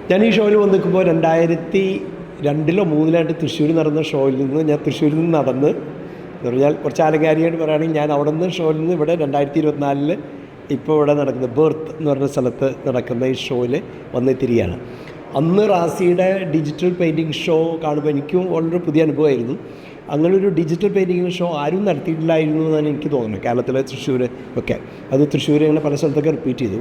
ഞാൻ ഈ ഷോയിൽ വന്ന് നിൽക്കുമ്പോൾ 2002 3 തൃശ്ശൂർ നടന്ന ഷോയിൽ നിന്ന് ഞാൻ തൃശ്ശൂരിൽ നിന്ന് നടന്ന് എന്ന് പറഞ്ഞാൽ കുറച്ച് ആലങ്കാരിയായിട്ട് പറയുകയാണെങ്കിൽ ഞാൻ അവിടെ നിന്ന് ഷോയിൽ നിന്ന് ഇവിടെ 2024 ഇപ്പോൾ ഇവിടെ നടക്കുന്ന ബർത്ത് എന്ന് പറഞ്ഞ സ്ഥലത്ത് നടക്കുന്ന ഈ ഷോയിൽ വന്നെത്തിരിക്കുകയാണ്. അന്ന് റാസിയുടെ ഡിജിറ്റൽ പെയിൻറ്റിങ് ഷോ കാണുമ്പോൾ എനിക്കും വളരെ പുതിയ അനുഭവമായിരുന്നു. അങ്ങനൊരു ഡിജിറ്റൽ പെയിൻറ്റിങ് ഷോ ആരും നടത്തിയിട്ടില്ലായിരുന്നു എന്നാണ് എനിക്ക് തോന്നുന്നത്. കേരളത്തിലെ തൃശ്ശൂർ ഒക്കെ അത് തൃശ്ശൂർ അങ്ങനെ പല സ്ഥലത്തൊക്കെ റിപ്പീറ്റ് ചെയ്തു.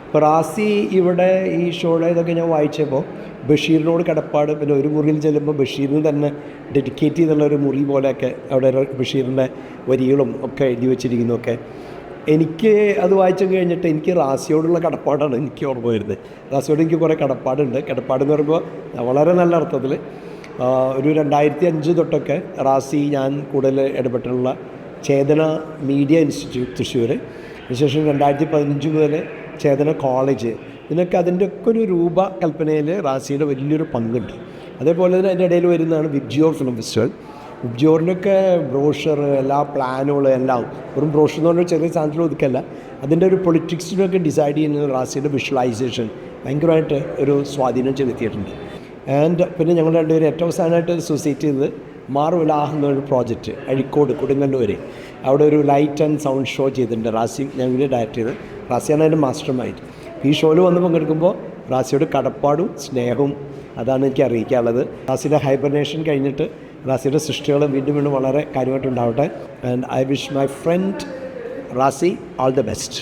ഇപ്പോൾ റാസി ഇവിടെ ഈ ഷോയുടെ ഇതൊക്കെ ഞാൻ വായിച്ചപ്പോൾ ബഷീറിനോട് കടപ്പാട്, പിന്നെ ഒരു മുറിയിൽ ചെല്ലുമ്പോൾ ബഷീറിന് തന്നെ ഡെഡിക്കേറ്റ് ചെയ്തുള്ള ഒരു മുറി പോലെയൊക്കെ അവിടെ ബഷീറിൻ്റെ വരികളും ഒക്കെ എഴുതി വെച്ചിരിക്കുന്നതൊക്കെ എനിക്ക് അത് വായിച്ചു കഴിഞ്ഞിട്ട് എനിക്ക് റാസിയോടുള്ള കടപ്പാടാണ് എനിക്ക് ഓർമ്മ വരുന്നത്. റാസിയോട് എനിക്ക് കുറേ കടപ്പാടുണ്ട്. കടപ്പാടെന്ന് പറയുമ്പോൾ വളരെ നല്ല അർത്ഥത്തിൽ ഒരു 2005 തൊട്ടൊക്കെ റാസി ഞാൻ കൂടുതൽ ഇടപെട്ടിട്ടുള്ള ചേതന മീഡിയ ഇൻസ്റ്റിറ്റ്യൂട്ട് തൃശ്ശൂർ, അതിനുശേഷം 2015 മുതൽ ചേതന കോളേജ്, ഇതിനൊക്കെ അതിൻ്റെയൊക്കെ ഒരു രൂപകൽപ്പനയിൽ റാസിയുടെ വലിയൊരു പങ്കുണ്ട്. അതേപോലെ തന്നെ അതിൻ്റെ ഇടയിൽ വരുന്നതാണ് വിബ്ജിയോർ ഫിലിം ഫെസ്റ്റിവൽ. വിബ്ജിയോറിൻ്റെയൊക്കെ ബ്രോഷർ, എല്ലാ പ്ലാനുകൾ എല്ലാം വെറും ബ്രോഷർ എന്ന് പറഞ്ഞാൽ ചെറിയ സാധനത്തിൽ ഒതുക്കല്ല, അതിൻ്റെ ഒരു പൊളിറ്റിക്സിനൊക്കെ ഡിസൈഡ് ചെയ്യുന്ന റാസിയുടെ വിഷ്വലൈസേഷൻ ഭയങ്കരമായിട്ട് ഒരു സ്വാധീനം ചെലുത്തിയിട്ടുണ്ട്. ആൻഡ് പിന്നെ ഞങ്ങൾ രണ്ടുപേരും ഏറ്റവും അവസാനമായിട്ട് അസോസിയേറ്റ് ചെയ്തത് മാർവലാഹ് എന്നൊരു പ്രോജക്റ്റ് അഴീക്കോട് കൊടുങ്ങല്ലൂർ, അവിടെ ഒരു ലൈറ്റ് ആൻഡ് സൗണ്ട് ഷോ ചെയ്തിട്ടുണ്ട്. റാസി ഞങ്ങൾ ഡയറക്റ്റ് ചെയ്ത്, റാസിയാണ് അതിൻ്റെ മാസ്റ്റർ മൈൻഡ്. ഈ ഷോയിൽ വന്ന് പങ്കെടുക്കുമ്പോൾ റാസിയുടെ കടപ്പാടും സ്നേഹവും അതാണ് എനിക്ക് അറിയിക്കാനുള്ളത്. റാസിയുടെ ഹൈബർനേഷൻ കഴിഞ്ഞിട്ട് റാസിയുടെ സൃഷ്ടികൾ വീണ്ടും വീണ്ടും വളരെ കാര്യമായിട്ടുണ്ടാവട്ടെ. And I wish my friend Razi all the best.